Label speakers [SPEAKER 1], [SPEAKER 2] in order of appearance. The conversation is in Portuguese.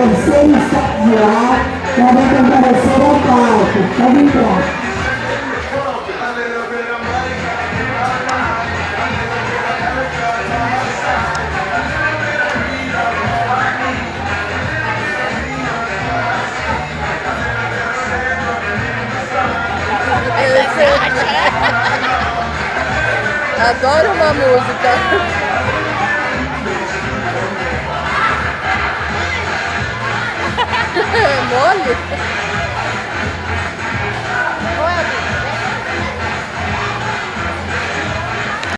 [SPEAKER 1] terceiro estagiário podem comparecer ao palco. Pode entrar.
[SPEAKER 2] Adoro uma música.